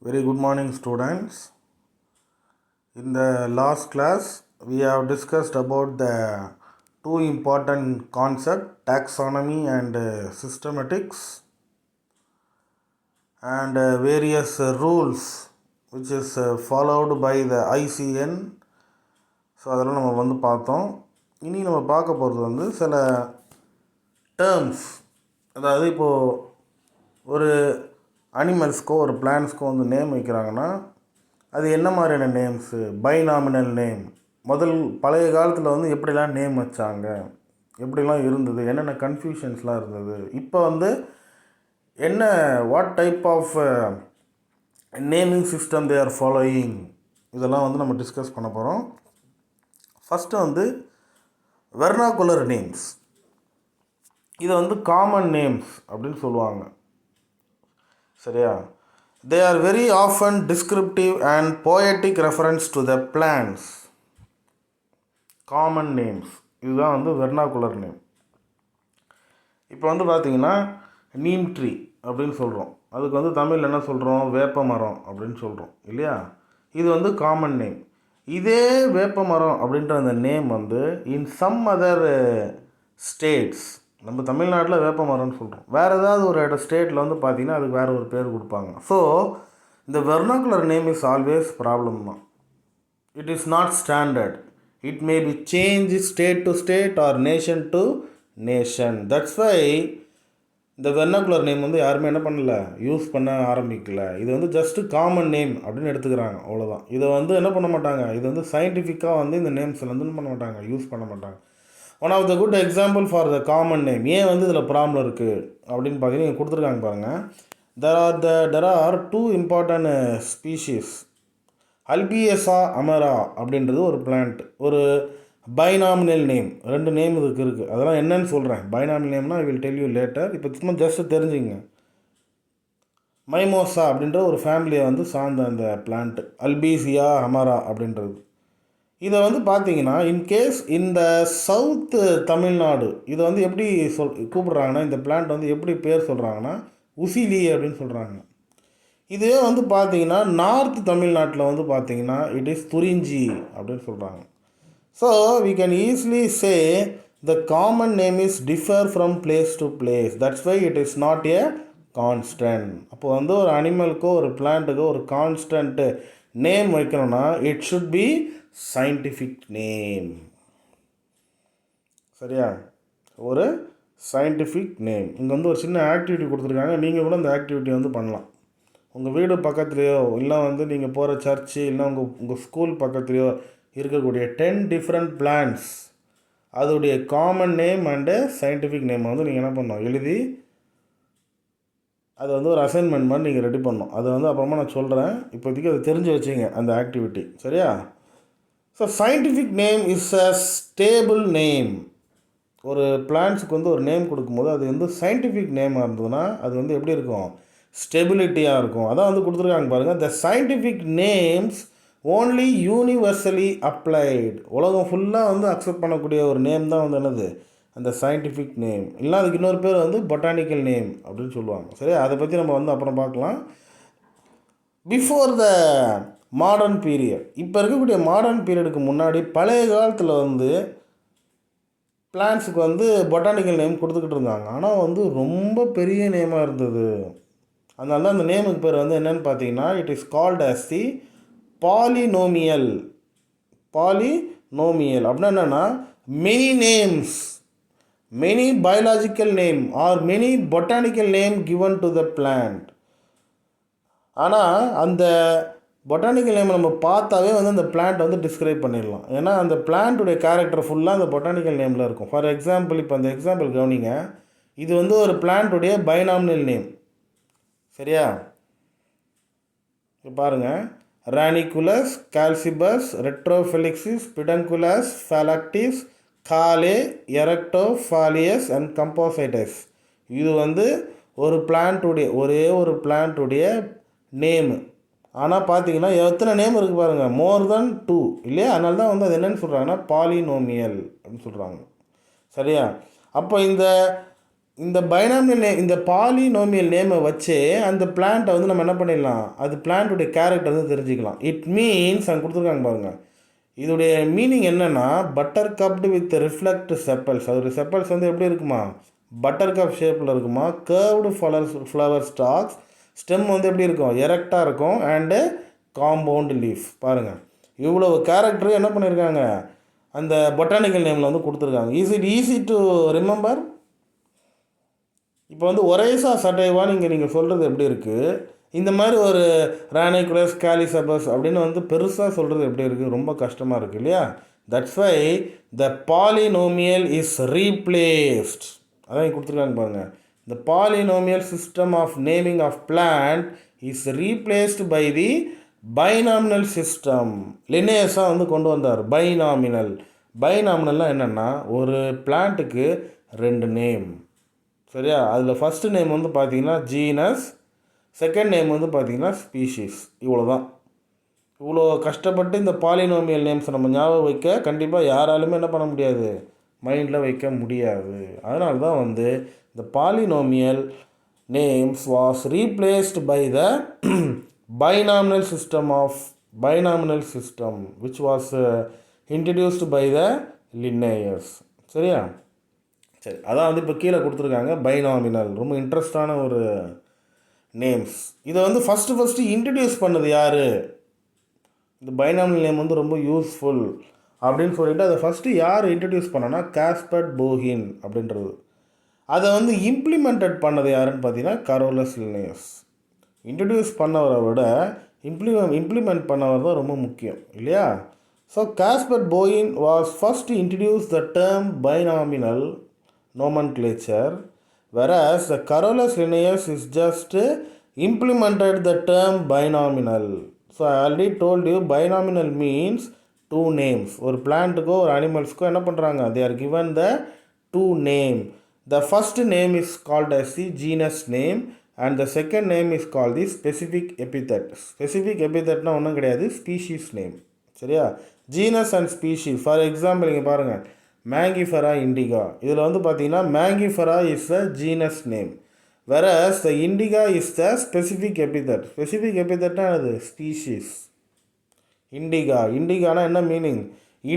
Very good morning, students. In the last class, we have discussed about the two important concepts, taxonomy and systematics, and various rules which is followed by the ICN. So அதெல்லாம் நம்ம பார்த்தோம். இனி நம்ம பார்க்க போகிறது சில terms, அதாவது இப்போது ஒரு அனிமல்ஸ்க்கோ ஒரு பிளான்ஸ்க்கோ நேம் வைக்கிறாங்கன்னா அது என்ன மாதிரியான நேம்ஸு? பைனாமினல் நேம். பழைய காலத்தில் எப்படிலாம் நேம் வச்சாங்க, எப்படிலாம் இருந்தது, என்னென்ன கன்ஃபியூஷன்ஸ்லாம் இருந்தது, இப்போ என்ன what type of naming system they are following, இதெல்லாம் நம்ம டிஸ்கஸ் பண்ண போகிறோம். First vernacular names. இதை காமன் நேம்ஸ் அப்படின்னு சொல்லுவாங்க. சரியா? They are very often descriptive and poetic reference to the plants. Common names. இதுதான் வெர்னாகுலர் நேம். இப்போ பார்த்தீங்கன்னா நீம் ட்ரீ அப்படின்னு சொல்கிறோம். அதுக்கு தமிழில் என்ன சொல்கிறோம்? வேப்ப மரம் அப்படின்னு சொல்கிறோம் இல்லையா? இது காமன் நேம். இதே வேப்ப மரம் அப்படின்ற அந்த name in some other states, நம்ம தமிழ்நாட்டில் வேப்ப மரம்னு சொல்கிறோம், வேறு ஏதாவது ஒரு ஸ்டேட்டில் பார்த்தீங்கன்னா அதுக்கு வேறு ஒரு பேர் கொடுப்பாங்க. ஸோ இந்த vernacular name is always problem தான். It is not standard. It may be change state to state or nation to nation. That's why இந்த வெர்னாகுலர் நேம் யாருமே என்ன பண்ணல, யூஸ் பண்ண ஆரம்பிக்கல. இது ஜஸ்ட்டு காமன் நேம் அப்படின்னு எடுத்துக்கிறாங்க, அவ்வளோதான். இதை என்ன பண்ண மாட்டாங்க, இது சயின்டிஃபிக்காக இந்த நேம்ஸ் என்ன பண்ண மாட்டாங்க, யூஸ் பண்ண மாட்டாங்க. One of the good example for the common name. ஏன் இதில் ப்ராப்ளம் இருக்குது அப்படின்னு பார்த்தீங்கன்னா இங்கே கொடுத்துருக்காங்க பாருங்கள். There are two important species. Albizia amara அப்படின்றது ஒரு பிளான்ட், ஒரு பைனாமினல் நேம். ரெண்டு நேம் இதுக்கு இருக்குது. அதெல்லாம் என்னன்னு சொல்கிறேன். பைனாமினல் நேம்னா I will tell you later. இப்போ சும்மா ஜஸ்ட் தெரிஞ்சுங்க. மைமோசா அப்படின்ற ஒரு ஃபேமிலியை சார்ந்த அந்த பிளான்ட் அல்பீசியா அமரா அப்படின்றது. இதை பார்த்தீங்கன்னா இன்கேஸ் இந்த சவுத்து தமிழ்நாடு இதை எப்படி கூப்பிட்றாங்கன்னா, இந்த பிளான்ட் எப்படி பேர் சொல்கிறாங்கன்னா உசிலி அப்படின்னு சொல்கிறாங்க. இதுவே பார்த்தீங்கன்னா நார்த் தமிழ்நாட்டில் பார்த்தீங்கன்னா இட் இஸ் துரிஞ்சி அப்படின்னு சொல்கிறாங்க. So we can easily say the common name is differ from place to place. That's why it is not a constant. அப்போ ஒரு அனிமலுக்கோ ஒரு பிளான்ட்டுக்கோ ஒரு கான்ஸ்டன்ட் நேம் வைக்கணும்னா it should be scientific name. சரியா? ஒரு சயின்டிஃபிக் நேம். இங்கே ஒரு சின்ன ஆக்டிவிட்டி கொடுத்துருக்காங்க. நீங்கள் கூட அந்த ஆக்டிவிட்டி பண்ணலாம். உங்கள் வீடு பக்கத்துலேயோ இல்லை நீங்கள் போகிற சர்ச்சு இல்லை உங்கள் ஸ்கூல் பக்கத்துலேயோ இருக்கக்கூடிய 10 டிஃப்ரெண்ட் பிளான்ட்ஸ், அதோடைய common name and scientific name நீங்கள் என்ன பண்ணணும், எழுதி அதை ஒரு அசைன்மெண்ட் மாதிரி நீங்கள் ரெடி பண்ணணும். அதை அப்புறமா நான் சொல்கிறேன். இப்போதைக்கு அதை தெரிஞ்சு வச்சுங்க அந்த ஆக்டிவிட்டி. சரியா? So scientific name is a stable name. ஒரு பிளான்ட்ஸுக்கு ஒரு நேம் கொடுக்கும்போது அது சயின்டிஃபிக் நேமாக இருந்ததுன்னா அது எப்படி இருக்கும், ஸ்டெபிலிட்டியாக இருக்கும். அதான் கொடுத்துருக்காங்க பாருங்கள். த scientific names only universally applied. உலகம் ஃபுல்லாக அக்செப்ட் பண்ணக்கூடிய ஒரு நேம் தான் என்னது, அந்த சயின்டிஃபிக் நேம். இல்லை அதுக்கு இன்னொரு பேர் பொட்டானிக்கல் நேம் அப்படின்னு சொல்லுவாங்க. சரி, அதை பற்றி நம்ம அப்புறம் பார்க்கலாம். பிஃபோர் த மாடர்ன் பீரியட், இப்போ இருக்கக்கூடிய மாடர்ன் பீரியடுக்கு முன்னாடி பழைய காலத்தில் பிளான்ஸுக்கு பொட்டானிக்கல் நேம் கொடுத்துக்கிட்டு இருந்தாங்க. ஆனால் ரொம்ப பெரிய நேமாக இருந்தது. அதனால தான் அந்த நேமுக்கு பேர் என்னென்னு பார்த்தீங்கன்னா it is called as the polynomial. Polynomial அப்படின்னா என்னென்னா many names, many biological name or many botanical name given to the plant. ஆனால் அந்த பொட்டானிக்கல் நேம் நம்ம பார்த்தாவே அந்த பிளான்ட் டிஸ்கிரைப் பண்ணிடலாம். ஏன்னா அந்த பிளான்ட்டுடைய கேரக்டர் ஃபுல்லாக அந்த பொட்டானிக்கல் நேமில் இருக்கும். ஃபார் எக்ஸாம்பிள், இப்போ அந்த எக்ஸாம்பிள் கவனிங்க. இது ஒரு பிளான்ட்டுடைய பைனாமினல் நேம். சரியா? இப்போ பாருங்கள். ரானிகுலஸ், கால்சிபஸ், ரெட்ரோஃபெலிக்சிஸ், பிடன்குலஸ், ஃபாலக்டிஸ், காலே, எரக்டோஃபாலியஸ் அண்ட் கம்போசைட்டஸ். இது ஒரு பிளான்ட்டுடைய ஒரே ஒரு பிளான்ட்டுடைய நேமு. ஆனால் பார்த்தீங்கன்னா எத்தனை நேம் இருக்குது பாருங்கள், மோர் தென் 2 இல்லையா? அதனால தான் அது என்னென்னு சொல்கிறாங்கன்னா பாலினோமியல் அப்படின்னு சொல்கிறாங்க. சரியா? அப்போ இந்த இந்த பைனாமியல் நேம், இந்த பாலினோமியல் நேமை வச்சு அந்த பிளான்ட்டை வந்து நம்ம என்ன பண்ணிடலாம், அது பிளான்ட்டுடைய கேரக்டர் வந்து தெரிஞ்சுக்கலாம். இட் மீன்ஸ் அங்கே கொடுத்துருக்காங்க பாருங்கள், இதோடைய மீனிங் என்னென்னா பட்டர் கப்டு வித் ரிஃப்ளெக்ட் செப்பல்ஸ். அதோடைய செப்பல்ஸ் வந்து எப்படி இருக்குமா, பட்டர் கப் ஷேப்பில் இருக்குமா, கேர்வ்டு ஃப்ளவர் ஸ்டாக்ஸ், ஸ்டெம் வந்து எப்படி இருக்கும், எரெக்டாக இருக்கும், அண்டு காம்பவுண்ட் லீஃப். பாருங்கள், இவ்வளோ கேரக்டர் என்ன பண்ணியிருக்காங்க அந்த பொட்டானிக்கல் நேமில் வந்து கொடுத்துருக்காங்க. Is it easy to remember? இப்போ வந்து ஒரேசா சட்டைவான்னு இங்கே நீங்கள் சொல்கிறது எப்படி இருக்குது, இந்த மாதிரி ஒரு ரானிகுலஸ் கேலிசபஸ் அப்படின்னு வந்து பெருசாக சொல்கிறது எப்படி இருக்குது, ரொம்ப கஷ்டமாக இருக்குது இல்லையா? That's why the polynomial is replaced. அதான் கொடுத்துருக்காங்க பாருங்கள், the polynomial system of naming of plant is replaced by the binomial system. லினேயஸாக வந்து கொண்டு வந்தார் பைனாமினல். பைனாமினல்னால் என்னென்னா, ஒரு பிளான்ட்டுக்கு 2 நேம், சரியா? அதில் ஃபஸ்ட்டு நேம் வந்து பார்த்திங்கன்னா ஜீனஸ், செகண்ட் நேம் வந்து பார்த்திங்கன்னா ஸ்பீஷீஸ். இவ்வளோ தான். இவ்வளோ கஷ்டப்பட்டு இந்த பாலினோமியல் நேம்ஸை நம்ம ஞாபகம் வைக்க கண்டிப்பாக யாராலுமே என்ன பண்ண முடியாது, மைண்டில் வைக்க முடியாது. அதனால தான் வந்து இந்த polynomial names was replaced by the binomial system which was introduced by the Linnaeus. சரியா? சரி, அதான் வந்து இப்போ கீழே கொடுத்துருக்காங்க பைனாமினல். ரொம்ப இன்ட்ரெஸ்டான ஒரு நேம்ஸ். இதை வந்து ஃபஸ்ட்டு இன்ட்ரடியூஸ் பண்ணது யார், இந்த பைனாமினல் நேம் வந்து ரொம்ப யூஸ்ஃபுல் அப்படின்னு சொல்லிட்டு அதை ஃபஸ்ட்டு யார் இன்ட்ரடியூஸ் பண்ணனா, காஸ்பர்ட் போஹின் அப்படின்றது. அதை வந்து இம்ப்ளிமெண்டட் பண்ணது யாருன்னு பார்த்தீங்கன்னா கரோலஸ் லின்னேயஸ். இன்ட்ரடியூஸ் பண்ணவரை விட இம்ப்ளிமெண்ட் பண்ணவர் தான் ரொம்ப முக்கியம் இல்லையா? So Gaspard Bauhin was first introduce the term binomial nomenclature, whereas the Carolus Linnaeus is just implemented the term binomial. So I already told you binomial means 2 names. ஒரு பிளான்ட்டுக்கோ ஒரு அனிமல்ஸ்க்கோ என்ன பண்ணுறாங்க, they are given the 2 name. The first name is called as the genus name and the second name is called the specific epithet. Specific epithetனா ஒன்றும் கிடையாது, species name. சரியா? genus and species. For example இங்கே பாருங்கள், மேங்கிஃபெரா இண்டிகா. இதில் வந்து பார்த்தீங்கன்னா Mangifera is the genus name, whereas the indica is the specific epithet. Specific epithetனா அது ஸ்பீஷீஸ். இண்டிகானா என்ன மீனிங்,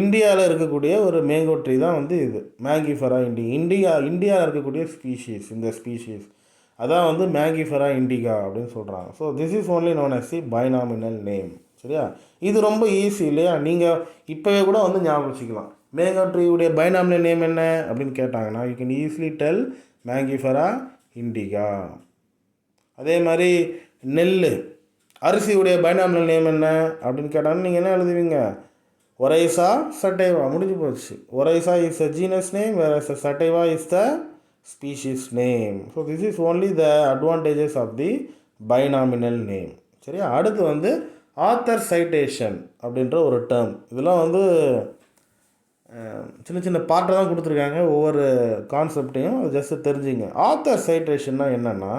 இந்தியாவில் இருக்கக்கூடிய ஒரு மேங்கோ ட்ரீ தான் வந்து இது மேங்கிஃபெரா இந்தியாவில் இருக்கக்கூடிய ஸ்பீஷீஸ். இந்த ஸ்பீஷீஸ் அதான் வந்து மேங்கிஃபெரா இண்டிகா அப்படின்னு சொல்கிறாங்க. So this is only known as the binomial name. சரியா? இது ரொம்ப ஈஸி இல்லையா? நீங்கள் இப்போவே கூட வந்து ஞாபகம் வச்சுக்கலாம். மேங்கோ ட்ரீயுடைய பைனாமினல் நேம் என்ன அப்படின்னு கேட்டாங்கன்னா you can easily tell Mangifera indica. அதே மாதிரி நெல் அரிசியுடைய பைனாமினல் நேம் என்ன அப்படின்னு கேட்டாங்கன்னா நீங்கள் என்ன எழுதுவீங்க, ஒரைசா சட்டைவா, முடிஞ்சு போச்சு. Oryza is the genus name, where sativa is the species name. So this is only the advantages of the binomial name. சரியா? அடுத்து வந்து ஆத்தர் சைட்டேஷன் அப்படின்ற ஒரு டேர்ம். இதெல்லாம் வந்து சின்ன சின்ன பார்ட்டை தான் கொடுத்துருக்காங்க, ஒவ்வொரு கான்செப்டையும் அது ஜஸ்ட்டு தெரிஞ்சுங்க. ஆத்தர் சைட்டேஷன்னா என்னென்னா,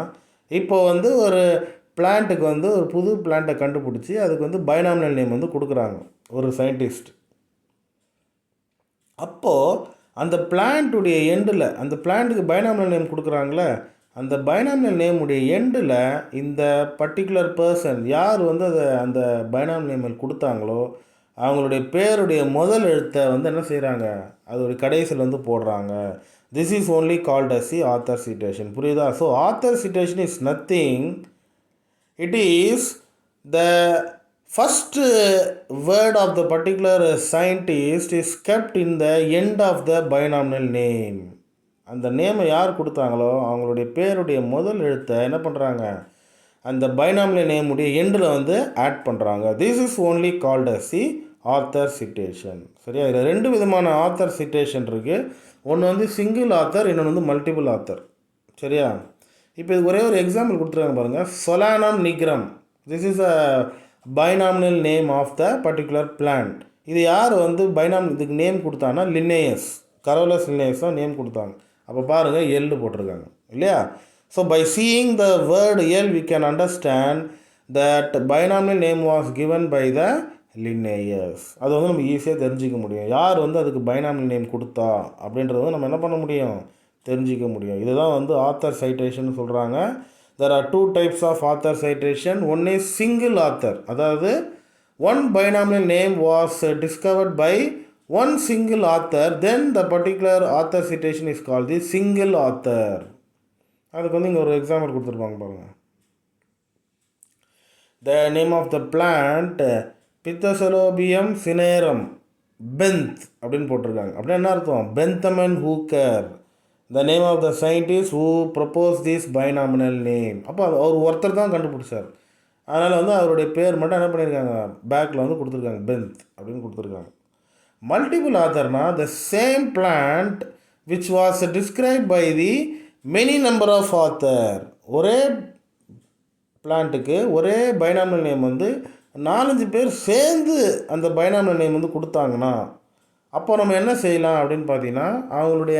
இப்போ வந்து ஒரு பிளான்ட்டுக்கு வந்து ஒரு புது பிளான்ட்டை கண்டுபிடிச்சி அதுக்கு வந்து பைனாமினல் நேம் வந்து கொடுக்குறாங்க ஒரு சயின்டிஸ்ட். அப்போது அந்த பிளான்ட்டுடைய எண்டில், அந்த பிளான்ட்டுக்கு பைனாமினல் நேம் கொடுக்குறாங்களே, அந்த பைனாமினல் நேமுடைய எண்டில் இந்த பர்டிகுலர் பர்சன் யார் வந்து அதை அந்த பைனாமினல் நேம் கொடுத்தாங்களோ அவங்களுடைய பேருடைய முதல் எழுத்தை வந்து என்ன செய்கிறாங்க, அதோடைய கடைசியில் வந்து போடுறாங்க. This is only called as the author citation. புரியுதா? So author citation is nothing, it is the first word of the particular scientist is kept in the end of the binomial name. அந்த நேமை யார் கொடுத்தாங்களோ அவங்களுடைய பேருடைய முதல் எழுத்தை என்ன பண்ணுறாங்க, அந்த பைனாமியல் நேமுடைய எண்டில் வந்து ஆட் பண்ணுறாங்க. This is only called as the author citation. சரியா? இதில் 2 விதமான ஆத்தர் சிட்டேஷன் இருக்குது. ஒன்று வந்து சிங்கிள் ஆத்தர், இன்னொன்று வந்து மல்டிபிள் ஆத்தர். சரியா? இப்போ இது ஒரே ஒரு எக்ஸாம்பிள் கொடுத்துருக்காங்க பாருங்கள். Solanum nigrum, this is a binomial name of the particular plant. இது யார் வந்து இதுக்கு நேம் கொடுத்தாங்கன்னா லின்னேயஸ், கரோலஸ் லின்னேயஸ் தான் நேம் கொடுத்தாங்க. அப்போ பாருங்கள் எல் போட்டிருக்காங்க இல்லையா? So by seeing the word L we can understand that binomial name was given by the Linnaeus. அது வந்து நம்ம ஈஸியாக தெரிஞ்சிக்க முடியும், யார் வந்து அதுக்கு பைனாமினல் நேம் கொடுத்தா அப்படின்றது நம்ம என்ன பண்ண முடியும், தெரிஞ்சிக்க முடியும். இதுதான் வந்து ஆத்தர் சைட்டேஷன் சொல்கிறாங்க. There are two types of author citation. One is single author. அதாவது one binomial name was discovered by one single author. Then the particular author citation is called the single author. அதுக்கு வந்து இங்கே ஒரு example கொடுத்துருப்பாங்க பாருங்கள். The name of the plant Pithecolobium cinerum benth அப்படின்னு போட்டிருக்காங்க. அப்படின்னா என்ன அர்த்தம்? பெந்தமன் Hooker. The name of the scientist who proposed this binomial name. அப்போ அவர் ஒருத்தர் தான் கண்டுபிடிச்சார். அதனால் வந்து அவருடைய பேர் மட்டும் என்ன பண்ணியிருக்காங்க, பேக்கில் வந்து கொடுத்துருக்காங்க, பெந்த் அப்படின்னு கொடுத்துருக்காங்க. மல்டிபிள் ஆத்தர்னா the same plant which was describe by the many number of author. ஒரே பிளான்ட்டுக்கு ஒரே பைனாமியல் நேம் வந்து 4-5 பேர் சேர்ந்து அந்த பைனாமியல் நேம் வந்து கொடுத்தாங்கன்னா அப்போ நம்ம என்ன செய்யலாம் அப்படின்னு பார்த்தீங்கன்னா, அவங்களுடைய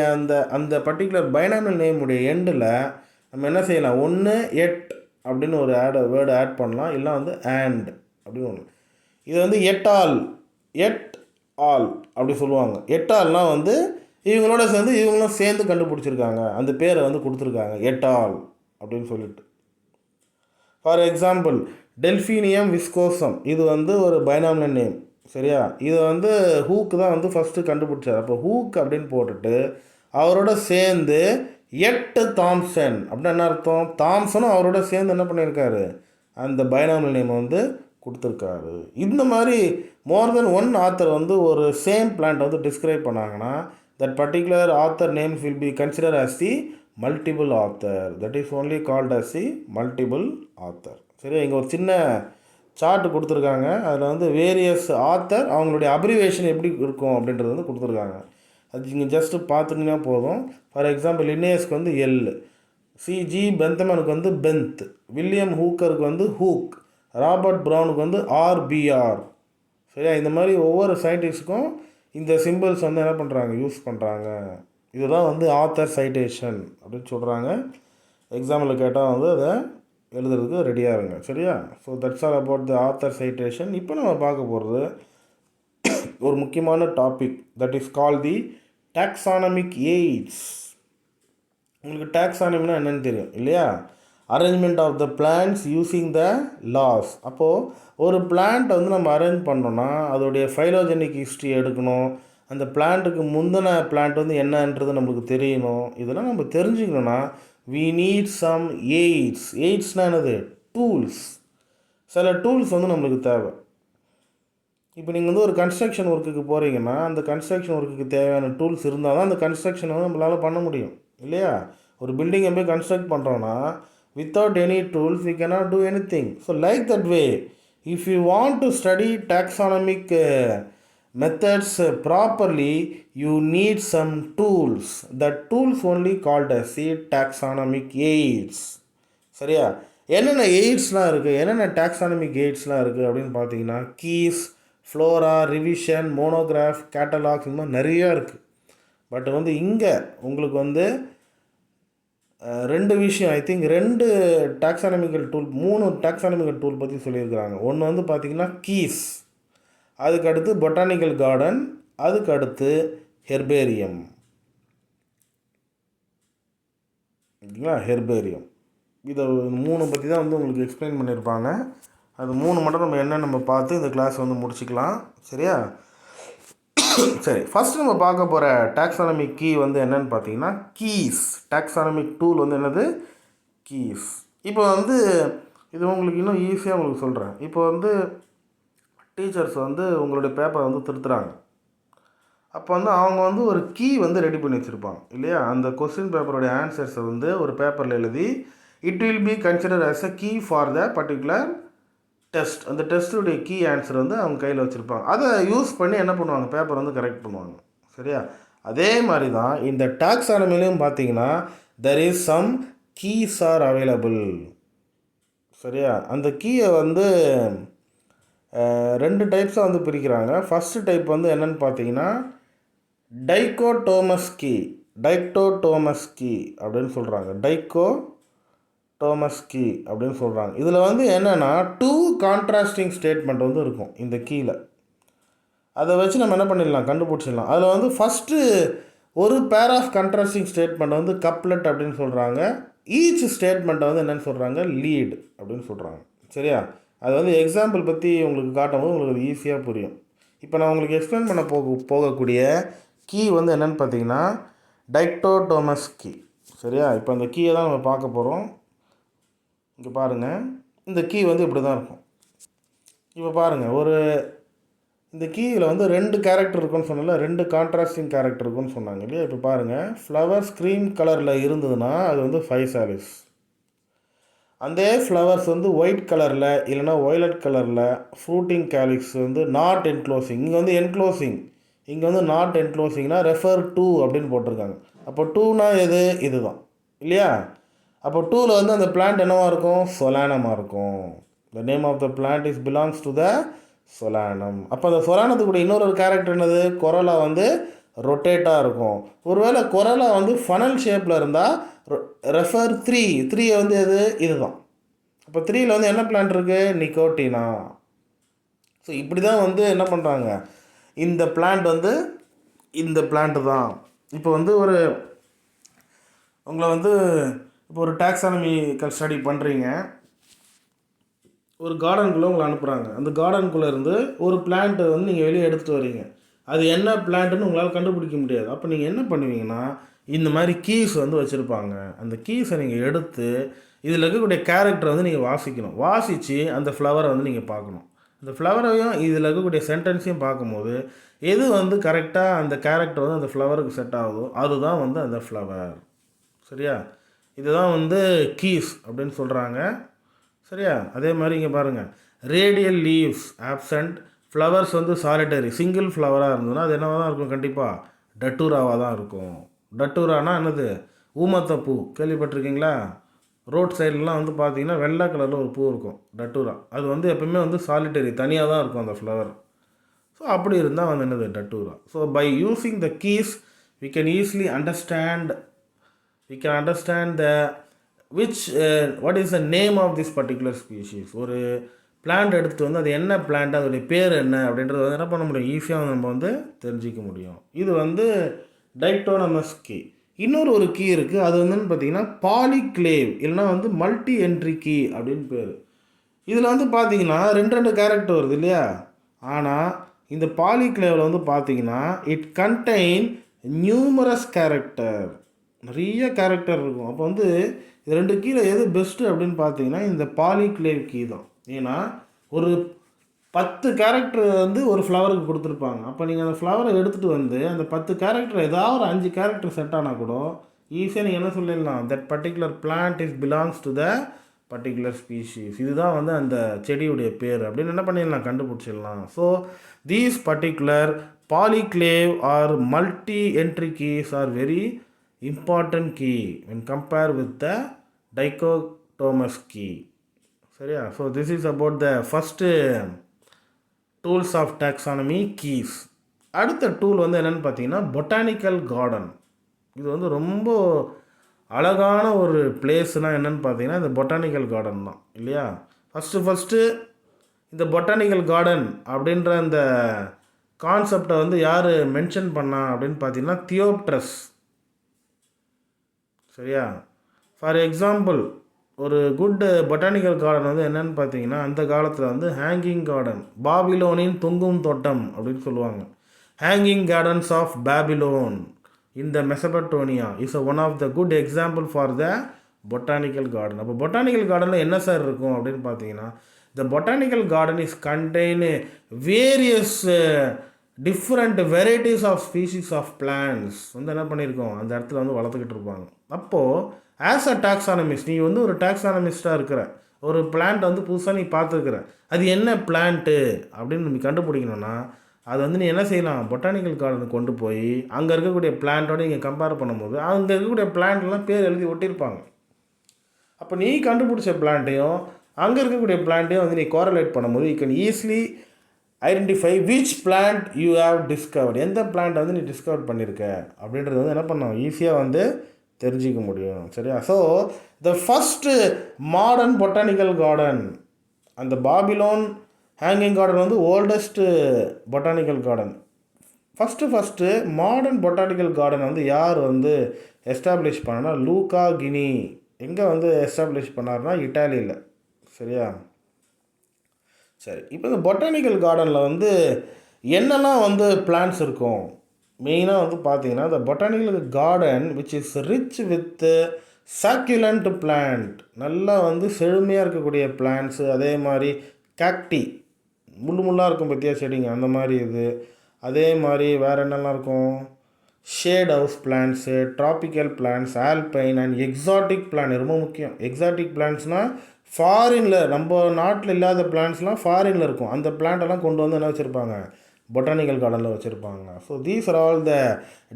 அந்த பர்டிகுலர் பைனாமியல் நேமுடைய எண்டில் நம்ம என்ன செய்யலாம், ஒன்று எட் அப்படின்னு ஒரு வேர்டு ஆட் பண்ணலாம், இல்லை வந்து அண்ட் அப்படின்னு ஒன்று. இது வந்து எட் ஆல் அப்படி சொல்லுவாங்க. எட்டால்னால் வந்து இவங்களோட சேர்ந்து இவங்களும் சேர்ந்து கண்டுபிடிச்சிருக்காங்க, அந்த பேரை வந்து கொடுத்துருக்காங்க எட்டால் அப்படின்னு சொல்லிட்டு. ஃபார் எக்ஸாம்பிள் டெல்ஃபீனியம் விஸ்கோசம், இது வந்து ஒரு பைனாமியல் நேம். சரியா? இது வந்து ஹூக்கு தான் வந்து ஃபஸ்ட்டு கண்டுபிடிச்சார். அப்போ ஹூக் அப்படின்னு போட்டுட்டு அவரோட சேர்ந்து எட்டு தாம்சன் அப்படின்னு என்ன அர்த்தம், தாம்சனும் அவரோட சேர்ந்து என்ன பண்ணியிருக்காரு, அந்த பைனாமியல் நேம் வந்து கொடுத்துருக்காரு. இந்த மாதிரி மோர் தென் ஒன் ஆத்தர் வந்து ஒரு சேம் பிளான்ட் வந்து டிஸ்கிரைப் பண்ணாங்கன்னா that particular author names will be consider as the multiple author. That is only called as the multiple author. சரியா? இங்கே ஒரு சின்ன சார்ட்டு கொடுத்துருக்காங்க. அதில் வந்து வேரியஸ் ஆத்தர் அவங்களுடைய அப்ரிவேஷன் எப்படி இருக்கும் அப்படின்றது வந்து கொடுத்துருக்காங்க. அது இங்கே ஜஸ்ட்டு பார்த்துக்கிங்கன்னா போதும். ஃபார் எக்ஸாம்பிள் லின்னேயஸ்க்கு வந்து எல், சிஜி பெந்தமனுக்கு வந்து பெந்த், வில்லியம் ஹூக்கருக்கு வந்து ஹூக், ராபர்ட் ப்ரௌனுக்கு வந்து ஆர்பிஆர். சரியா? இந்த மாதிரி ஒவ்வொரு சயின்டிஸ்ட்டுக்கும் இந்த சிம்பிள்ஸ் வந்து என்ன பண்ணுறாங்க, யூஸ் பண்ணுறாங்க. இதுதான் வந்து ஆத்தர் சைட்டேஷன் அப்படின்னு சொல்கிறாங்க. எக்ஸாம்பிள் கேட்டால் வந்து அதை எழுதுறதுக்கு ரெடியாக இருங்க. சரியா? So that's all about the author citation. இப்போ நம்ம பார்க்க போகிறது ஒரு முக்கியமான topic, that is call the taxonomic aids. உங்களுக்கு டாக்ஸானமினா என்னென்னு தெரியும் இல்லையா? Arrangement of the plans using the laws. அப்போது ஒரு பிளான்ட்டை வந்து நம்ம அரேஞ்ச் பண்ணோன்னா அதோடைய ஃபைலோஜெனிக் ஹிஸ்ட்ரி எடுக்கணும், அந்த பிளான்ட்டுக்கு முந்தின பிளான்ட் வந்து என்னன்றது நம்மளுக்கு தெரியணும். இதெல்லாம் நம்ம தெரிஞ்சுக்கணுன்னா we need some aids. aidsனா என்னது? டூல்ஸ். சில டூல்ஸ் வந்து நம்மளுக்கு தேவை. இப்போ நீங்கள் வந்து ஒரு கன்ஸ்ட்ரக்ஷன் ஒர்க்குக்கு போகிறீங்கன்னா அந்த கன்ஸ்ட்ரக்ஷன் ஒர்க்குக்கு தேவையான டூல்ஸ் இருந்தால் தான் அந்த கன்ஸ்ட்ரக்ஷனை வந்து நம்மளால் பண்ண முடியும் இல்லையா? ஒரு பில்டிங்கை போய் கன்ஸ்ட்ரக்ட் பண்ணுறோன்னா without any tools we cannot do anything. So like that way, if you want to study taxonomic methods properly, you need some tools. That tools only called as the taxonomic aids. சரியா? என்னென்ன எய்ட்ஸ்லாம் இருக்குது, என்னென்ன taxonomic எய்ட்ஸ்லாம் இருக்குது அப்படின்னு பார்த்தீங்கன்னா keys, Flora, revision, monograph, catalogues, இந்த மாதிரி நிறையா இருக்குது. பட் வந்து இங்கே உங்களுக்கு வந்து 2 விஷயம், I think 2 taxonomical tool, 3 taxonomical tool பற்றி சொல்லியிருக்கிறாங்க. ஒன்று வந்து பார்த்திங்கன்னா கீஸ், அதுக்கு அடுத்து பொட்டானிக்கல் கார்டன், அதுக்கு அடுத்து ஹெர்பேரியம். ஓகேங்களா? ஹெர்பேரியம். இதை 3 பற்றி தான் வந்து உங்களுக்கு எக்ஸ்பிளைன் பண்ணியிருப்பாங்க. அது 3 மட்டும் நம்ம பார்த்து இந்த கிளாஸ் வந்து முடிச்சுக்கலாம். சரியா? சரி, ஃபஸ்ட்டு நம்ம பார்க்க போகிற டாக்ஸானமிக் கீ வந்து என்னென்னு பார்த்தீங்கன்னா கீஸ். டாக்ஸானமிக் டூல் வந்து என்னது? கீஸ். இப்போ வந்து இது உங்களுக்கு இன்னும் ஈஸியாக உங்களுக்கு சொல்கிறேன். இப்போ வந்து டீச்சர்ஸ் வந்து உங்களுடைய பேப்பரை வந்து திருத்துறாங்க. அப்போ வந்து அவங்க வந்து ஒரு கீ வந்து ரெடி பண்ணி வச்சுருப்பாங்க இல்லையா? அந்த கொஸ்டின் பேப்பருடைய ஆன்சர்ஸை வந்து ஒரு பேப்பரில் எழுதி it will be consider as a key for the particular test. அந்த டெஸ்ட்டுடைய கீ ஆன்சர் வந்து அவங்க கையில் வச்சுருப்பாங்க. அதை யூஸ் பண்ணி என்ன பண்ணுவாங்க, பேப்பர் வந்து கரெக்ட் பண்ணுவாங்க. சரியா? அதே மாதிரி தான் இந்த டாக்ஸானமிலையும் பார்த்தீங்கன்னா there is some keys are available. சரியா? அந்த கீயை வந்து 2 டைப்ஸாக வந்து பிரிக்கிறாங்க. ஃபஸ்ட்டு டைப் வந்து என்னென்னு பார்த்தீங்கன்னா டைக்கோடோமஸ் கீ அப்படின்னு சொல்கிறாங்க. டைக்கோடோமஸ் கீ அப்படின்னு சொல்கிறாங்க. இதில் வந்து என்னென்னா 2 கான்ட்ராஸ்டிங் ஸ்டேட்மெண்ட் வந்து இருக்கும் இந்த கீயில். அதை வச்சு நம்ம என்ன பண்ணிடலாம், கண்டுபிடிச்சிடலாம். அதில் வந்து ஃபஸ்ட்டு ஒரு பேர் ஆஃப் கண்ட்ராஸ்டிங் ஸ்டேட்மெண்ட் வந்து கப்லெட் அப்படின்னு சொல்கிறாங்க. ஈச் ஸ்டேட்மெண்ட்டை வந்து என்னென்னு சொல்கிறாங்க, லீட் அப்படின்னு சொல்கிறாங்க. சரியா? அது வந்து எக்ஸாம்பிள் பற்றி உங்களுக்கு காட்டும்போது உங்களுக்கு ஈஸியாக புரியும். இப்போ நான் உங்களுக்கு எக்ஸ்பிளைன் பண்ண போகக்கூடிய கீ வந்து என்னென்னு பார்த்தீங்கன்னா டைக்டோடோமஸ் கீ. சரியா? இப்போ அந்த கீயை தான் நம்ம பார்க்க போகிறோம். இங்கே பாருங்கள், இந்த கீ வந்து இப்படி தான் இருக்கும். இப்போ பாருங்கள், இந்த கீயில் வந்து 2 கேரக்டர் இருக்குன்னு சொன்னால 2 கான்ட்ராஸ்டிங் கேரக்டர் இருக்குன்னு சொன்னாங்க இல்லையா? இப்போ பாருங்கள், ஃப்ளவர்ஸ் க்ரீம் கலரில் இருந்ததுன்னா அது வந்து 5 சாரீஸ். அந்த ஃப்ளவர்ஸ் வந்து ஒயிட் கலரில் இல்லைனா ஒய்லட் கலரில் ஃப்ரூட்டிங் கேலிக்ஸ் வந்து நாட் என்க்ளோசிங். இங்கே வந்து என்க்ளோசிங், இங்கே வந்து நாட் என்க்ளோசிங்னா ரெஃபர் டு அப்படின்னு போட்டிருக்காங்க. அப்போ டூனா எது? இது தான் இல்லையா? அப்போ டூவில் வந்து அந்த பிளான்ட் என்னவாக இருக்கும்? சொலானமாக இருக்கும். The name of the plant is belongs to the Solanum. அப்போ அந்த சொலானத்துக்கு கூட இன்னொரு கேரக்டர் என்னது? கொரலா வந்து ரொட்டேட்டாக இருக்கும். ஒருவேளை கொரலா வந்து ஃபனல் ஷேப்பில் இருந்தால் ரெஃபர் 3 வந்து எது? இதுதான். அப்போ 3ல் வந்து என்ன பிளான்ட் இருக்குது? நிக்கோட்டினா. ஸோ இப்படி தான் வந்து என்ன பண்ணுறாங்க, இந்த பிளான்ட் வந்து இந்த பிளான்ட்டு தான். இப்போ வந்து உங்களை வந்து இப்போ ஒரு டாக்ஸானமிக்கல் ஸ்டடி பண்ணுறீங்க, ஒரு கார்டனுக்குள்ளே உங்களை அனுப்புகிறாங்க. அந்த கார்டனுக்குள்ளே இருந்து ஒரு பிளான்ட்டை வந்து நீங்கள் வெளியே எடுத்துகிட்டு வரீங்க. அது என்ன பிளான்ட்டுன்னு உங்களால் கண்டுபிடிக்க முடியாது. அப்போ நீங்கள் என்ன பண்ணுவீங்கன்னா, இந்த மாதிரி கீஸ் வந்து வச்சுருப்பாங்க. அந்த கீஸை நீங்கள் எடுத்து இதில் இருக்கக்கூடிய கேரக்டரை வந்து நீங்கள் வாசிக்கணும். வாசித்து அந்த ஃப்ளவரை வந்து நீங்கள் பார்க்கணும். அந்த ஃப்ளவரையும் இதில் இருக்கக்கூடிய சென்டென்ஸையும் பார்க்கும்போது எது வந்து கரெக்டாக அந்த கேரக்டர் வந்து அந்த ஃப்ளவருக்கு செட் ஆகுதோ அதுதான் வந்து அந்த ஃப்ளவர். சரியா? இதுதான் வந்து கீஸ் அப்படின்னு சொல்கிறாங்க. சரியா? அதே மாதிரி இங்கே பாருங்கள், ரேடியல் லீவ்ஸ் ஆப்சண்ட், ஃப்ளவர்ஸ் வந்து சாலிட்டரி சிங்கிள் ஃப்ளவராக இருந்ததுன்னா அது என்னவாக தான் இருக்கும்? கண்டிப்பாக டட்டூராவாக தான் இருக்கும். டட்டூரானா என்னது? ஊமத்தப்பூ கேள்விப்பட்டிருக்கீங்களா? ரோட் சைட்லலாம் வந்து பார்த்தீங்கன்னா வெள்ளை கலரில் ஒரு பூ இருக்கும், டட்டூரா. அது வந்து எப்பவுமே வந்து சாலிட்டரி, தனியாக தான் இருக்கும் அந்த ஃப்ளவர். ஸோ அப்படி இருந்தால் வந்து என்னது? Datura. So by using the keys we can easily understand the what is the name of this particular species. ஒரு பிளான்ட் எடுத்துகிட்டு வந்து அது என்ன பிளான்ட், அதோடைய பேர் என்ன அப்படின்றது வந்து என்ன பண்ண முடியும்? ஈஸியாக நம்ம வந்து தெரிஞ்சிக்க முடியும். இது வந்து டைக்டோனமஸ் கீ. இன்னொரு கீ இருக்குது, அது வந்து பார்த்தீங்கன்னா பாலிக்ளேவ் இல்லைனா வந்து மல்டி என்ட்ரி கீ அப்படின்னு பேர். இதில் வந்து பார்த்தீங்கன்னா 2 கேரக்டர் வருது இல்லையா? ஆனால் இந்த பாலிக்ளேவில் வந்து பார்த்தீங்கன்னா இட் கண்டெயின் நியூமரஸ் கேரக்டர், நிறைய கேரக்டர் இருக்கும். அப்போ வந்து இது 2 கீழே எது பெஸ்ட்டு அப்படின்னு பார்த்தீங்கன்னா இந்த பாலிக்ளேவ் கீ தான். ஏன்னா ஒரு 10 கேரக்டர் வந்து ஒரு ஃப்ளவருக்கு கொடுத்துருப்பாங்க. அப்போ நீங்கள் அந்த ஃப்ளவரை எடுத்துகிட்டு வந்து அந்த 10 கேரக்டர் ஏதாவது ஒரு 5 கேரக்டர் செட் ஆனால் கூட ஈஸியாக நீங்கள் என்ன சொல்லிடலாம், that particular plant is belongs to the particular species. இதுதான் வந்து அந்த செடியுடைய பேர் அப்படின்னு என்ன பண்ணிடலாம், கண்டுபிடிச்சிடலாம். So these particular polyclave or multi entry keys are very important key when compared with the dichotomous key. சரியா? So this is about the first tools of taxonomy keys. அடுத்த டூல் வந்து என்னென்னு பார்த்தீங்கன்னா பொட்டானிக்கல் கார்டன். இது வந்து ரொம்ப அழகான ஒரு பிளேஸ்னால் என்னென்னு பார்த்தீங்கன்னா இந்த பொட்டானிக்கல் கார்டன் தான் இல்லையா? ஃபஸ்ட்டு இந்த பொட்டானிக்கல் கார்டன் அப்படின்ற அந்த கான்செப்டை வந்து யார் மென்ஷன் பண்ணா அப்படின்னு பார்த்தீங்கன்னா தியோப்ட்ரஸ். சரியா? ஃபார் எக்ஸாம்பிள் ஒரு குட் பொட்டானிக்கல் கார்டன் வந்து என்னென்னு பார்த்தீங்கன்னா அந்த காலத்தில் வந்து ஹேங்கிங் கார்டன், பாபிலோனின் தொங்கும் தோட்டம் அப்படின்னு சொல்லுவாங்க. Hanging gardens of Babylon in the Mesopotamia is one of the good example for the botanical garden. அப்போ பொட்டானிக்கல் கார்டனில் என்ன சார் இருக்கும் அப்படின்னு பார்த்தீங்கன்னா the botanical garden is contain various different varieties of species of plants வந்து என்ன பண்ணியிருக்கோம் அந்த இடத்துல வந்து வளர்த்துக்கிட்டு இருப்பாங்க. அப்போது ஆஸ் அ டாக்ஸானமிஸ்ட், நீ வந்து ஒரு டாக்ஸானமிஸ்ட்டாக இருக்கிற, ஒரு பிளான்ட் வந்து புதுசாக நீ பார்த்துருக்குற, அது என்ன பிளான்ட்டு அப்படின்னு நீ கண்டுபிடிக்கணும்னா அது வந்து நீ என்ன செய்யலாம், பொட்டானிக்கல் கார்டனுக்கு கொண்டு போய் அங்கே இருக்கக்கூடிய பிளான்ட்டோடு நீங்கள் கம்பேர் பண்ணும்போது அங்கே இருக்கக்கூடிய பிளான்ட்லாம் பேர் எழுதி ஒட்டியிருப்பாங்க. அப்போ நீ கண்டுபிடிச்ச பிளான்ட்டையும் அங்கே இருக்கக்கூடிய பிளான்ட்டையும் வந்து நீ கோரலேட் பண்ணும்போது you can easily identify which plant you have discovered, எந்த பிளான்ட் வந்து நீ டிஸ்கவர் பண்ணியிருக்க அப்படின்றது வந்து என்ன பண்ணோம், ஈஸியாக வந்து தெரிஞ்சிக்க முடியும். சரியா? So the first modern botanical garden, அந்த பாபிலோன் ஹேங்கிங் கார்டன் வந்து oldest botanical garden. First modern botanical garden வந்து யார் வந்து எஸ்டாப்ளிஷ் பண்ணனா, லூக்கா கினி. எங்கே வந்து எஸ்டாப்ளிஷ் பண்ணார்னா இட்டாலியில். சரியா? சரி, இப்போ இந்த பொட்டானிக்கல் கார்டனில் வந்து என்னெல்லாம் வந்து பிளான்ட்ஸ் இருக்கும் மெயினாக வந்து பார்த்தீங்கன்னா, the botanical garden which is rich with succulent plant, நல்லா வந்து செழுமையாக இருக்கக்கூடிய பிளான்ட்ஸு, அதே மாதிரி கேக்டி, முள்ளாக இருக்கும் பற்றியா செடிங்க, அந்த மாதிரி இது. அதே மாதிரி வேறு என்னெல்லாம் இருக்கும், shade house plants, tropical plants, alpine and exotic plant. ரொம்ப முக்கியம், எக்ஸாட்டிக் பிளான்ட்ஸ்னால் ஃபாரினில், நம்ம நாட்டில் இல்லாத பிளான்ட்ஸ்லாம் ஃபாரினில் இருக்கும். அந்த பிளான்ட்டெல்லாம் கொண்டு வந்து என்ன வச்சுருப்பாங்க, பொட்டானிக்கல் கார்டனில் வச்சுருப்பாங்க. So these are all the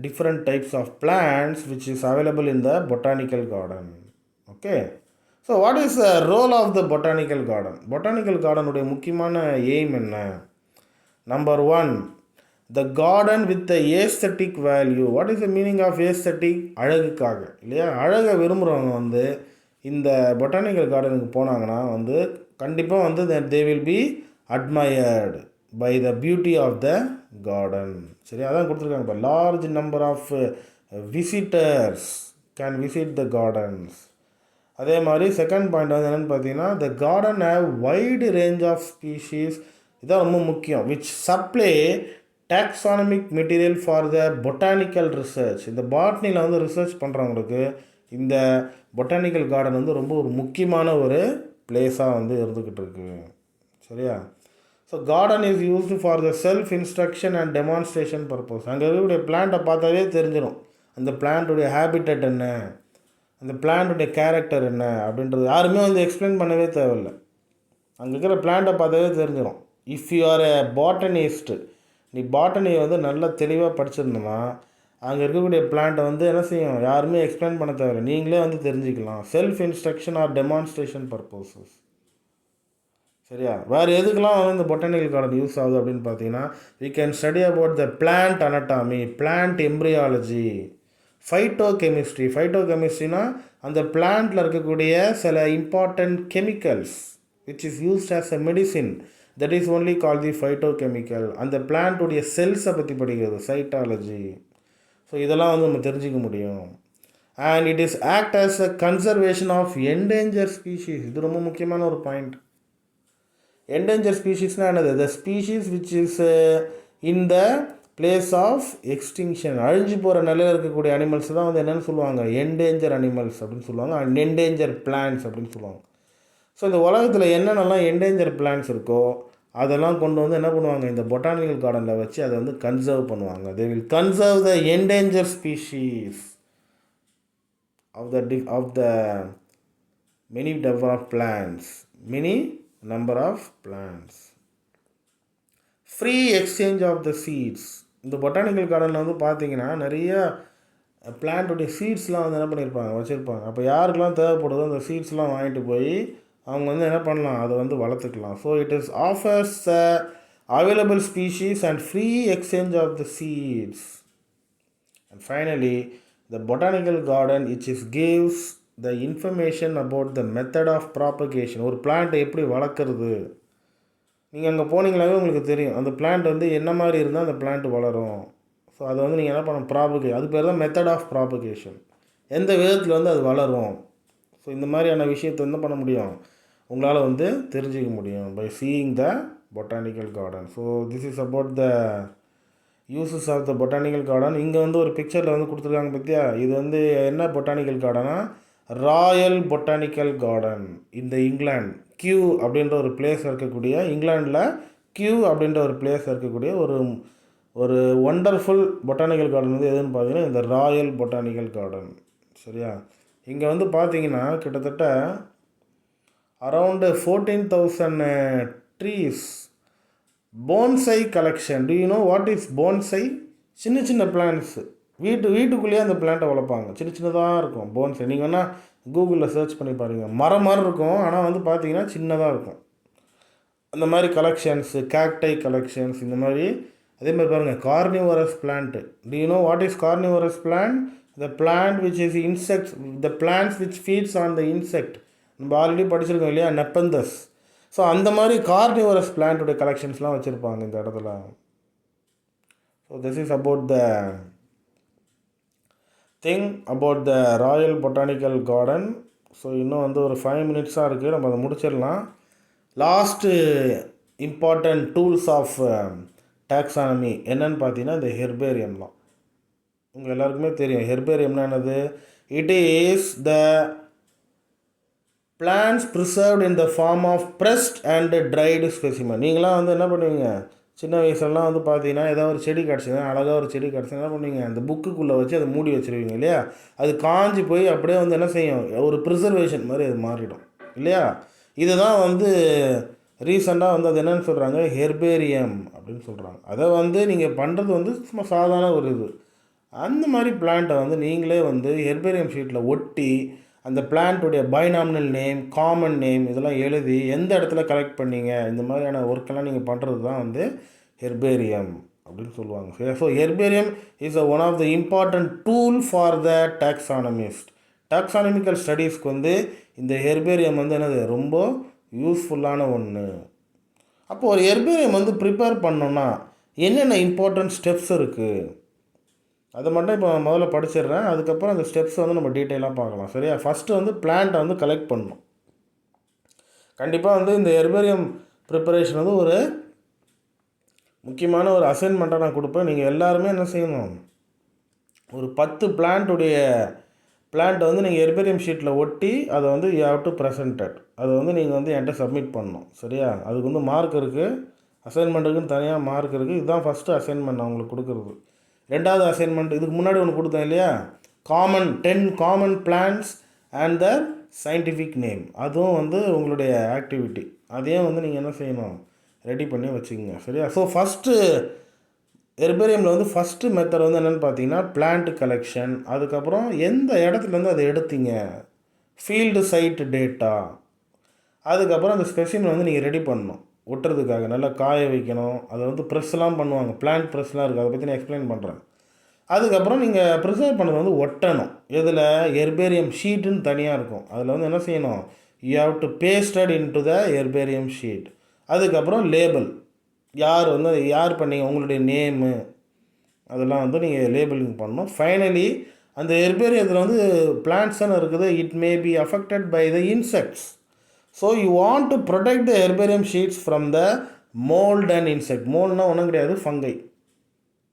different types of plants which is available in the botanical garden. Okay, so what is the role of the botanical garden? Botanical கார்டனுடைய முக்கியமான எய்ம் என்ன? Number 1, the garden with the aesthetic value. What is the meaning of aesthetic? அழகுக்காக, இல்லையா? அழகை விரும்புகிறவங்க வந்து இந்த botanical கார்டனுக்கு போனாங்கன்னா வந்து கண்டிப்பாக வந்து they will be admired by the beauty of the garden. சரி, அதான் கொடுத்துருக்காங்க. இப்போ large number of visitors can visit the gardens. அதே மாதிரி செகண்ட் பாயிண்ட் வந்து என்னென்னு பார்த்தீங்கன்னா, the garden have wide range of species. இதான் ரொம்ப முக்கியம், which supply taxonomic material for the botanical research. இந்த பாட்னியில் வந்து ரிசர்ச் பண்ணுறவங்களுக்கு இந்த பொட்டானிக்கல் கார்டன் வந்து ரொம்ப ஒரு முக்கியமான ஒரு பிளேஸாக வந்து இருந்துக்கிட்டு இருக்கு. சரியா? So garden is used for the self instruction and demonstration purpose. அங்கே இருக்கக்கூடிய பிளான்ட்டை பார்த்தாவே தெரிஞ்சிடும் அந்த பிளான்ட்டுடைய ஹேபிட்டட் என்ன, அந்த பிளான்ட்டுடைய கேரக்டர் என்ன அப்படின்றது யாருமே வந்து எக்ஸ்பிளைன் பண்ணவே தேவையில்லை. அங்கே இருக்கிற பிளான்ட்டை பார்த்தாவே தெரிஞ்சிடும். இஃப் யூ ஆர் எ பாட்டனிஸ்ட்டு, நீ பாட்டனியை வந்து நல்லா தெளிவாக படிச்சிருந்தோம்னா அங்கே இருக்கக்கூடிய பிளான்ட்டை வந்து என்ன செய்யும், யாருமே எக்ஸ்பிளைன் பண்ண தேவையில்லை, நீங்களே வந்து தெரிஞ்சுக்கலாம். Self instruction or demonstration purposes. சரியா? வேறு எதுக்கெல்லாம் வந்து இந்த பொட்டானிக்கல் கார்டன் யூஸ் ஆகுது அப்படின்னு பார்த்தீங்கன்னா, we can study about the plant anatomy, plant embryology, phytochemistry. Phytochemistryனா அந்த பிளான்ட்டில் இருக்கக்கூடிய சில important chemicals which is used as a medicine, that is only called the phytochemical. அந்த பிளான்ட்டுடைய செல்ஸை பற்றி படிக்கிறது சைட்டாலஜி. ஸோ இதெல்லாம் வந்து நம்ம தெரிஞ்சிக்க முடியும். And it is act as a conservation of endangered species. இது ரொம்ப முக்கியமான ஒரு பாயிண்ட். என்டேஞ்சர் ஸ்பீஷீஸ்னால் என்னது? The species which is in the place of extinction. அழிஞ்சு போகிற நிலையில் இருக்கக்கூடிய அனிமல்ஸ் தான் வந்து என்னென்னு சொல்லுவாங்க, என்டேஞ்சர் அனிமல்ஸ் அப்படின்னு சொல்லுவாங்க. அண்ட் என்டேஞ்சர் பிளான்ட்ஸ் அப்படின்னு சொல்லுவாங்க. ஸோ இந்த உலகத்தில் என்னென்னலாம் என்டேஞ்சர் பிளான்ட்ஸ் இருக்கோ அதெல்லாம் கொண்டு வந்து என்ன பண்ணுவாங்க, இந்த பொட்டானிக்கல் கார்டனில் வச்சு அதை வந்து கன்சர்வ் பண்ணுவாங்க. They will conserve the endanger species of the many number of plants, many number of plants. Free exchange of the seeds. இந்த பொட்டானிக்கல் கார்டனில் வந்து பார்த்தீங்கன்னா நிறைய பிளான்ட்டுடைய சீட்ஸ்லாம் வந்து என்ன பண்ணியிருப்பாங்க, வச்சுருப்பாங்க. அப்போ யாருக்கெல்லாம் தேவைப்படுதோ அந்த சீட்ஸ்லாம் வாங்கிட்டு போய் அவங்க வந்து என்ன பண்ணலாம், அதை வந்து வளர்த்துக்கலாம். So it is offers available species and free exchange of the seeds. And finally the botanical garden which is gives the information about the method of propagation. ஒரு பிளான்ட்டை எப்படி வளர்க்குறது, நீங்கள் அங்கே போனீங்களாவே உங்களுக்கு தெரியும் அந்த பிளான்ட் வந்து என்ன மாதிரி இருந்தால் அந்த பிளான்ட் வளரும். ஸோ அதை வந்து நீங்கள் என்ன பண்ணணும், ப்ராபகேஷன். அது பேர் தான் மெத்தட் ஆஃப் ப்ராபகேஷன். எந்த விதத்தில் வந்து அது வளரும். ஸோ இந்த மாதிரியான விஷயத்தை என்ன பண்ண முடியும், உங்களால் வந்து தெரிஞ்சிக்க முடியும் by seeing the botanical garden. So this is about the uses of the botanical garden. இங்கே வந்து ஒரு பிக்சரில் வந்து கொடுத்துருக்காங்க பார்த்தியா, இது வந்து என்ன பொட்டானிக்கல் கார்டனா, ராயல் பொட்டானிக்கல் கார்டன் இந்த இங்கிலாந்து கியூ அப்படின்ற ஒரு பிளேஸ் இருக்கக்கூடிய, இங்கிலாண்டில் கியூ அப்படின்ற ஒரு பிளேஸ் இருக்கக்கூடிய ஒரு ஒண்டர்ஃபுல் பொட்டானிக்கல் கார்டன் வந்து எதுன்னு பார்த்தீங்கன்னா இந்த ராயல் பொட்டானிக்கல் கார்டன். சரியா? இங்கே வந்து பார்த்தீங்கன்னா கிட்டத்தட்ட around 14,000 trees. Bonsai collection. Do you know what is bonsai? சின்ன சின்ன பிளான்ட்ஸு வீட்டுக்குள்ளேயே அந்த பிளான்ட்டை வளர்ப்பாங்க, சின்ன சின்னதாக இருக்கும் போன்சை. நீங்கள் வேணால் கூகுளில் சர்ச் பண்ணி பாருங்கள், மரம் மாதிரி இருக்கும் ஆனால் வந்து பார்த்தீங்கன்னா சின்னதாக இருக்கும். அந்த மாதிரி கலெக்ஷன்ஸு, கேக்டை கலெக்ஷன்ஸ், இந்த மாதிரி. அதே மாதிரி பாருங்கள், carnivorous plant. Do you know what is carnivorous plant? The plant which is insects, the plants which feeds on the insect. நம்ம ஆல்ரெடி படிச்சிருக்கோம் இல்லையா, நெப்பந்தஸ். ஸோ அந்த மாதிரி கார்னிவரஸ் பிளான்ட்டுடைய கலெக்ஷன்ஸ்லாம் வச்சுருப்பாங்க இந்த இடத்துல. So this is about the thing about the royal botanical garden. So இன்னும் வந்து ஒரு 5 மினிட்ஸாக இருக்குது, நம்ம அதை முடிச்சிடலாம். Last important tools of taxonomy என்னன்னு பார்த்தீங்கன்னா இந்த ஹெர்பேரியம் தான். உங்கள் எல்லாருக்குமே தெரியும் ஹெர்பேரியம்னா என்னது. It is the plants preserved in the form of pressed and dried specimen. நீங்களாம் வந்து என்ன பண்ணுவீங்க, சின்ன வயசுலலாம் வந்து பார்த்தீங்கன்னா ஏதாவது ஒரு செடி கிடச்சிதுன்னா, அழகாக ஒரு செடி கிடச்சிதுன்னா என்ன பண்ணுவீங்க, அந்த புக்குக்குள்ளே வச்சு அதை மூடி வச்சுருவீங்க இல்லையா. அது காஞ்சி போய் அப்படியே வந்து என்ன செய்யும், ஒரு ப்ரிசர்வேஷன் மாதிரி அது மாறிடும் இல்லையா. இதுதான் வந்து ரீசெண்டாக வந்து அது என்னென்னு சொல்கிறாங்க, ஹெர்பேரியம் அப்படின்னு சொல்கிறாங்க. அதை வந்து நீங்கள் பண்ணுறது வந்து சும்மா சாதாரண ஒரு இது. அந்த மாதிரி பிளான்ட்டை வந்து நீங்களே வந்து ஹெர்பேரியம் ஷீட்டில் ஒட்டி அந்த பிளான்ட்டுடைய பைனாமினல் நேம், காமன் நேம் இதெல்லாம் எழுதி எந்த இடத்துல கலெக்ட் பண்ணீங்க, இந்த மாதிரியான ஒர்க்கெல்லாம் நீங்கள் பண்ணுறது தான் வந்து ஹெர்பேரியம் அப்படின்னு சொல்லுவாங்க. So herbarium is one of the important tool for the taxonomist. Taxonomical ஸ்டடீஸ்க்கு வந்து இந்த ஹெர்பேரியம் வந்து என்னது ரொம்ப யூஸ்ஃபுல்லான ஒன்று. அப்போது ஒரு ஹெர்பேரியம் வந்து ப்ரிப்பேர் பண்ணோன்னா என்னென்ன இம்பார்ட்டன்ட் ஸ்டெப்ஸ் இருக்குது அதை மட்டும் இப்போ முதல்ல படிச்சிடுறேன். அதுக்கப்புறம் அந்த ஸ்டெப்ஸ் வந்து நம்ம டீட்டெயிலாக பார்க்கலாம். சரியா. ஃபஸ்ட்டு வந்து பிளான்ட்டை வந்து கலெக்ட் பண்ணணும். கண்டிப்பாக வந்து இந்த ஹெர்பேரியம் ப்ரிப்பரேஷன் வந்து ஒரு முக்கியமான ஒரு அசைன்மெண்ட்டாக நான் கொடுப்பேன். நீங்கள் எல்லாருமே என்ன செய்யணும், ஒரு 10 பிளான்ட்டை வந்து நீங்கள் ஹெர்பேரியம் ஷீட்டில் ஒட்டி அதை வந்து யூ ஹேவ் டு ப்ரெசென்டட். அதை வந்து நீங்கள் வந்து என்கிட்ட சப்மிட் பண்ணணும். சரியா. அதுக்கு வந்து மார்க் இருக்குது, அசைன்மெண்ட்டுக்குன்னு தனியாக மார்க் இருக்குது. இதுதான் ஃபஸ்ட்டு அசைன்மெண்ட் நான் உங்களுக்கு கொடுக்குறது. ரெண்டாவது அசைன்மெண்ட் இதுக்கு முன்னாடி ஒன்று கொடுத்தேன் இல்லையா, 10 common plants and the scientific name. அதுவும் வந்து உங்களுடைய ஆக்டிவிட்டி. அதையும் வந்து நீங்கள் என்ன செய்யணும், ரெடி பண்ணி வச்சுக்கோங்க. சரியா. ஸோ ஃபஸ்ட்டு ஹெர்பேரியமில் வந்து ஃபஸ்ட்டு மெத்தட் வந்து என்னென்னு பார்த்தீங்கன்னா பிளான்ட் கலெக்ஷன். அதுக்கப்புறம் எந்த இடத்துலேருந்து அதை எடுத்தீங்க, ஃபீல்டு சைட் டேட்டா. அதுக்கப்புறம் அந்த ஸ்பெசிமன் வந்து நீங்கள் ரெடி பண்ணணும் ஒட்டுறதுக்காக, நல்லா காய வைக்கணும். அதை வந்து ப்ரெஸ்லாம் பண்ணுவாங்க, பிளான்ட் ப்ரெஸ்லாம் இருக்குது, அதை பற்றி நான் எக்ஸ்பிளைன் பண்ணுறேன். அதுக்கப்புறம் நீங்கள் ப்ரிசர்வ் பண்ணது வந்து ஒட்டணும். இதில் ஹெர்பேரியம் ஷீட்டுன்னு தனியாக இருக்கும். அதில் வந்து என்ன செய்யணும், you have to pasted in to the herbarium sheet. அதுக்கப்புறம் லேபிள், யார் பண்ணீங்க, உங்களுடைய நேமு அதெல்லாம் வந்து நீங்கள் லேபிளிங் பண்ணணும். ஃபைனலி அந்த ஹெர்பேரியத்தில் வந்து பிளான்ட்ஸ்ன்னு இருக்குது, it may be affected by the insects. So you want to protect the herbarium sheets from the mould and insect. மோல்ட்னால் ஒன்றும் கிடையாது, ஃபங்கை.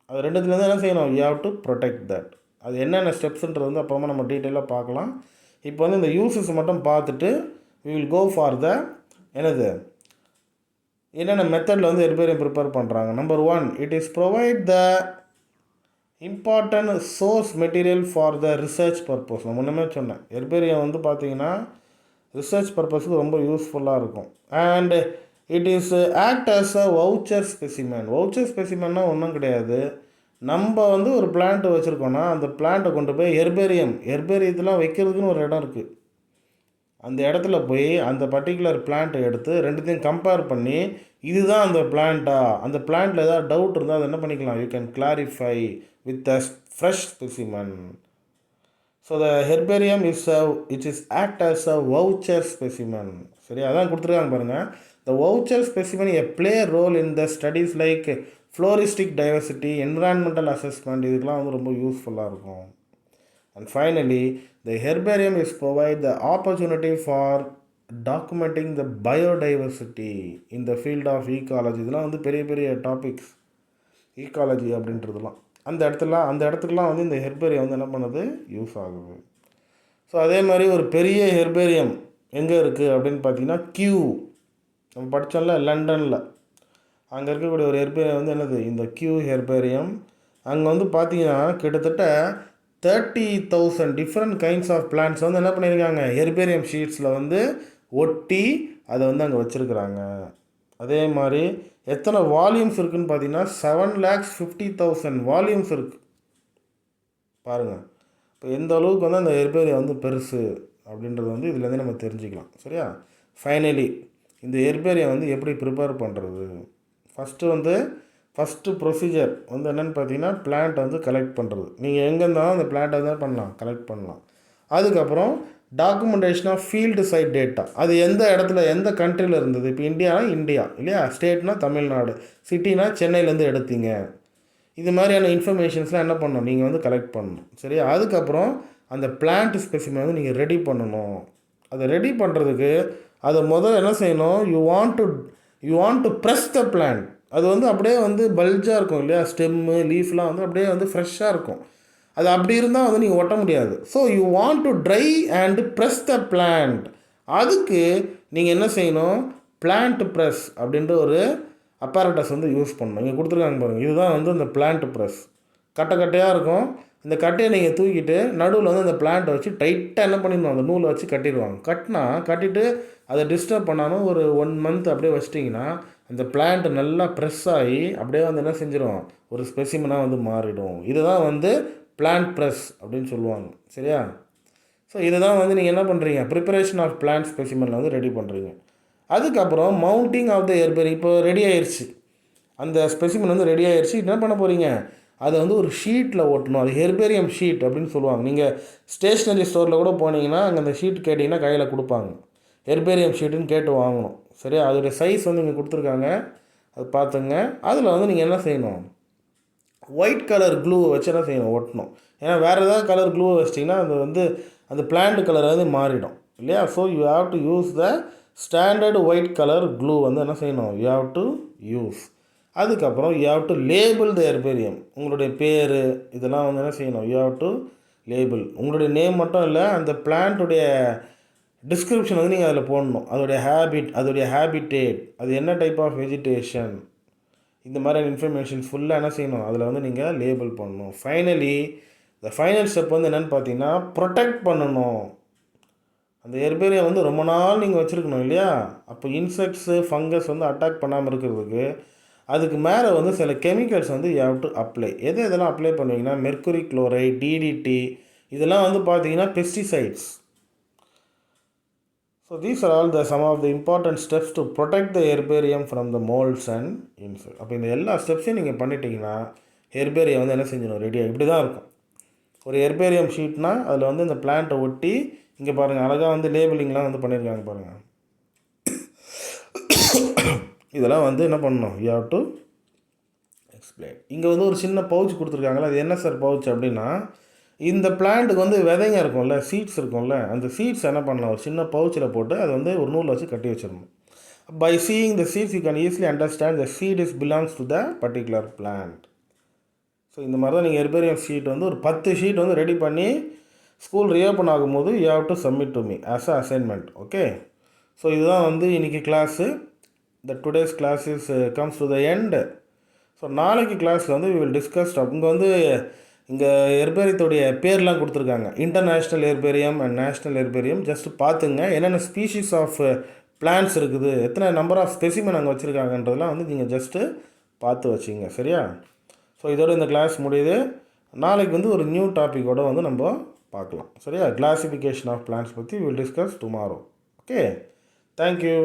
அது ரெண்டுத்துலேருந்து என்ன செய்யணும், you have to protect that. அது என்னென்ன ஸ்டெப்ஸுன்றது வந்து அப்புறமா நம்ம டீட்டெயிலாக பார்க்கலாம். இப்போ வந்து இந்த யூசஸ் மட்டும் பார்த்துட்டு we will go for the என்னென்ன மெத்தடில் வந்து ஹெர்பேரியம் ப்ரிப்பேர் பண்ணுறாங்க. Number 1, it is provide the important source material for the research purpose. நான் முன்னமே சொன்னேன், ஹெர்பேரியம் வந்து பார்த்தீங்கன்னா ரிசர்ச் பர்பஸுக்கு ரொம்ப யூஸ்ஃபுல்லாக இருக்கும். And it is act as a voucher specimen. Voucher ஸ்பெசிமன்னா ஒன்றும் கிடையாது, நம்ம வந்து ஒரு பிளான்ட்டு வச்சுருக்கோன்னா அந்த பிளான்ட்டை கொண்டு போய் ஹெர்பேரியத்தெலாம் வைக்கிறதுக்குன்னு ஒரு இடம் இருக்குது. அந்த இடத்துல போய் அந்த பர்டிகுலர் பிளான்ட்டை எடுத்து ரெண்டுத்தையும் கம்பேர் பண்ணி இதுதான் அந்த பிளான்ட்டா, அந்த பிளான்ட்டில் ஏதாவது டவுட் இருந்தால் அதை என்ன பண்ணிக்கலாம், you can clarify with a fresh specimen. So the herbarium it is act as a voucher specimen. சரி, அதான் கொடுத்துருக்காங்க பாருங்கள். The voucher specimen a play role in the studies like floristic diversity, environmental assessment, இதுக்கெலாம் வந்து ரொம்ப யூஸ்ஃபுல்லாக இருக்கும். And finally, the herbarium is provide the opportunity for documenting the biodiversity in the field of ecology. இதெல்லாம் வந்து பெரிய பெரிய topics, ecology அப்படின்றதுலாம் அந்த இடத்துக்குலாம் வந்து இந்த ஹெர்பேரியம் வந்து என்ன பண்ணுது, யூஸ் ஆகுது. ஸோ அதே மாதிரி ஒரு பெரிய ஹெர்பேரியம் எங்கே இருக்குது அப்படின்னு பார்த்தீங்கன்னா நம்ம படித்தோம்ல லண்டனில், அங்கே இருக்கக்கூடிய ஒரு ஹெர்பேரியம் வந்து என்னது, இந்த ஹெர்பேரியம். அங்கே வந்து பார்த்தீங்கன்னா கிட்டத்தட்ட 30,000 டிஃப்ரெண்ட் கைண்ட்ஸ் ஆஃப் பிளான்ட்ஸ் வந்து என்ன பண்ணியிருக்காங்க, ஹெர்பேரியம் ஷீட்ஸில் வந்து ஒட்டி அதை வந்து அங்கே வச்சுருக்குறாங்க. அதே மாதிரி எத்தனை வால்யூம்ஸ் இருக்குதுன்னு பார்த்தீங்கன்னா 7,50,000 வால்யூம்ஸ் இருக்குது. பாருங்கள், இப்போ எந்த அளவுக்கு வந்து அந்த ஹெர்பேரியம் வந்து பெருசு அப்படின்றது வந்து இதுலேருந்து நம்ம தெரிஞ்சுக்கலாம். சரியா. ஃபைனலி இந்த ஹெர்பேரியம் வந்து எப்படி ப்ரிப்பேர் பண்ணுறது, ஃபஸ்ட்டு ப்ரொசீஜர் வந்து என்னென்னு பார்த்தீங்கன்னா பிளான்ட்டை வந்து கலெக்ட் பண்ணுறது. நீங்கள் எங்கே இருந்தாலும் அந்த பிளான்ட்டை வந்து கலெக்ட் பண்ணலாம். அதுக்கப்புறம் documentation of field site data, அது எந்த இடத்துல எந்த கண்ட்ரியில் இருந்தது. இப்போ இந்தியா இல்லையா, ஸ்டேட்னா தமிழ்நாடு, சிட்டினா சென்னையிலேருந்து எடுத்தீங்க. இது மாதிரியான இன்ஃபர்மேஷன்ஸ்லாம் என்ன பண்ணணும், நீங்கள் வந்து கலெக்ட் பண்ணணும். சரியா? அதுக்கப்புறம் அந்த பிளான்ட் ஸ்பெசிமென் வந்து நீங்கள் ரெடி பண்ணணும். அதை ரெடி பண்ணுறதுக்கு அதை முதல்ல என்ன செய்யணும், you want to press the plant. அது வந்து அப்படியே வந்து பல்ஜாக இருக்கும் இல்லையா, ஸ்டெம்மு லீஃப்லாம் வந்து அப்படியே வந்து ஃப்ரெஷ்ஷாக இருக்கும். அது அப்படி இருந்தால் வந்து நீங்கள் ஒட்ட முடியாது. So you want to try and press the plant. அதுக்கு நீங்கள் என்ன செய்யணும், பிளான்ட் ப்ரெஸ் அப்படின்ற ஒரு அப்பாரட்டஸ் வந்து யூஸ் பண்ணணும். இங்கே கொடுத்துருக்காங்க பாருங்கள், இதுதான் வந்து இந்த பிளான்ட் ப்ரெஸ். கட்டையாக இருக்கும். இந்த கட்டையை நீங்கள் தூக்கிட்டு நடுவில் வந்து அந்த பிளான்ட்டை வச்சு டைட்டாக என்ன பண்ணிடணும், அந்த நூலை வச்சு கட்டிடுவாங்க. கட்டிட்டு அதை டிஸ்டர்ப் பண்ணாமல் ஒரு 1 month அப்படியே வச்சிட்டிங்கன்னா அந்த பிளான்ட் நல்லா ப்ரெஸ் ஆகி அப்படியே வந்து என்ன செஞ்சிடும், ஒரு ஸ்பெசிமனாக வந்து மாறிடும். இதுதான் வந்து பிளான்ட் ப்ரெஸ் அப்படின்னு சொல்லுவாங்க. சரியா? ஸோ இதுதான் வந்து நீங்கள் என்ன பண்ணுறீங்க, ப்ரிப்பரேஷன் ஆஃப் பிளான்ட் ஸ்பெசிமனில் வந்து ரெடி பண்ணுறீங்க. அதுக்கப்புறம் மவுண்டிங் ஆஃப் த ஹெர்பேரியம். இப்போ ரெடி ஆயிடுச்சு, அந்த ஸ்பெசிமன் வந்து ரெடி ஆயிடுச்சு. என்ன பண்ண போகிறீங்க, அதை வந்து ஒரு ஷீட்டில் ஒட்டணும். அது ஹெர்பேரியம் ஷீட் அப்படின்னு சொல்லுவாங்க. நீங்கள் ஸ்டேஷ்னரி ஸ்டோரில் கூட போனீங்கன்னா அங்கே அந்த ஷீட் கேட்டிங்கன்னா கையில் கொடுப்பாங்க. ஹெர்பேரியம் ஷீட்டுன்னு கேட்டு வாங்கணும். சரியா? அதோடைய சைஸ் வந்து இங்கே கொடுத்துருக்காங்க, அது பார்த்துங்க. அதில் வந்து நீங்கள் என்ன செய்யணும், ஒயிட் கலர் க்ளூவை வச்சு என்ன செய்யணும், ஒட்டணும். ஏன்னா வேறு ஏதாவது கலர் க்ளூவை வச்சிட்டிங்கன்னா அது வந்து அந்த பிளான்ட் கலர் வந்து மாறிடும் இல்லையா? So you have to use the standard white colour glue வந்து என்ன செய்யணும், யூ ஹாவ் டு யூஸ். அதுக்கப்புறம் you have to label the herbarium. உங்களுடைய பேர் இதெல்லாம் வந்து என்ன செய்யணும், யூ ஹாவ் டு லேபிள். உங்களுடைய நேம் மட்டும் இல்லை, அந்த பிளான்ட்டுடைய டிஸ்கிரிப்ஷன் வந்து நீங்கள் அதில் போடணும். அதோடைய ஹேபிட்டேட், அது என்ன டைப் ஆஃப் வெஜிடேஷன், இந்த மாதிரியான இன்ஃபர்மேஷன் ஃபுல்லாக என்ன செய்யணும், அதில் வந்து நீங்கள் லேபிள் பண்ணணும். ஃபைனலி இந்த ஃபைனல் ஸ்டெப் வந்து என்னென்னு பார்த்தீங்கன்னா, ப்ரொடெக்ட் பண்ணணும். அந்த ஹெர்பேரியம் வந்து ரொம்ப நாள் நீங்கள் வச்சுருக்கணும் இல்லையா? அப்போ இன்செக்ட்ஸு ஃபங்கஸ் வந்து அட்டாக் பண்ணாமல் இருக்கிறதுக்கு அதுக்கு மேலே வந்து சில கெமிக்கல்ஸ் வந்து யூ ஹேவ் டு அப்ளை. இதெல்லாம் அப்ளை பண்ணுவீங்கன்னா, மெர்க்குரி குளோரைட், டிடிடி, இதெல்லாம் வந்து பார்த்தீங்கன்னா pesticides. So these are all some of the important steps to protect the herbarium from the molds and insects. அப்போ இந்த எல்லா ஸ்டெப்ஸையும் நீங்கள் பண்ணிட்டீங்கன்னா ஹெர்பேரியம் வந்து என்ன செஞ்சிடும், ரெடியாக இப்படி தான் இருக்கும். ஒரு ஹெர்பேரியம் ஷீட்னால் அதில் வந்து இந்த பிளான்ட்டை ஒட்டி இங்கே பாருங்கள், அழகாக வந்து லேபிளிங்லாம் வந்து பண்ணியிருக்காங்க பாருங்கள். இதெல்லாம் வந்து என்ன பண்ணணும், யூ ஹேவ் டு எக்ஸ்பிளைன். இங்கே வந்து ஒரு சின்ன பவுச் கொடுத்துருக்காங்களா, அது என்ன சார் பவுச் அப்படின்னா, இந்த பிளான்ட்டுக்கு வந்து விதைங்க இருக்கும்ல, சீட்ஸ் இருக்கும்ல, அந்த சீட்ஸ் என்ன பண்ணலாம், ஒரு சின்ன பவுச்சில் போட்டு அதை வந்து ஒரு நூலில் வச்சு கட்டி வச்சிடணும். By seeing the seeds you can easily understand the seed is belongs to the particular plant. So இந்த மாதிரி தான் நீங்கள் ஹெர்பேரியம் ஷீட் வந்து ஒரு 10 ஷீட் வந்து ரெடி பண்ணி ஸ்கூல் ரீஓப்பன் ஆகும்போது you have to submit to me as a assignment. Okay, so இதுதான் வந்து இன்றைக்கி class. The today's class is comes to the end. So நாளைக்கு கிளாஸில் வந்து வி வில் டிஸ்கஸ். இங்கே வந்து இங்கே ஹெர்பேரியத்துடைய பேர்லாம் கொடுத்துருக்காங்க, international herbarium and national herbarium. Just பார்த்துங்க என்னென்ன ஸ்பீஷீஸ் ஆஃப் பிளான்ட்ஸ் இருக்குது, எத்தனை நம்பர் ஆஃப் ஸ்பெசிமென் அங்கே வச்சுருக்காங்கன்றதெல்லாம் வந்து நீங்கள் ஜஸ்ட்டு பார்த்து வச்சிங்க. சரியா? ஸோ இதோட இந்த கிளாஸ் முடியுது. நாளைக்கு வந்து ஒரு நியூ டாப்பிக்கோடு வந்து நம்ம பார்க்கலாம். சரியா? கிளாசிஃபிகேஷன் ஆஃப் பிளான்ட்ஸ் பற்றி will discuss tomorrow. Okay, thank you.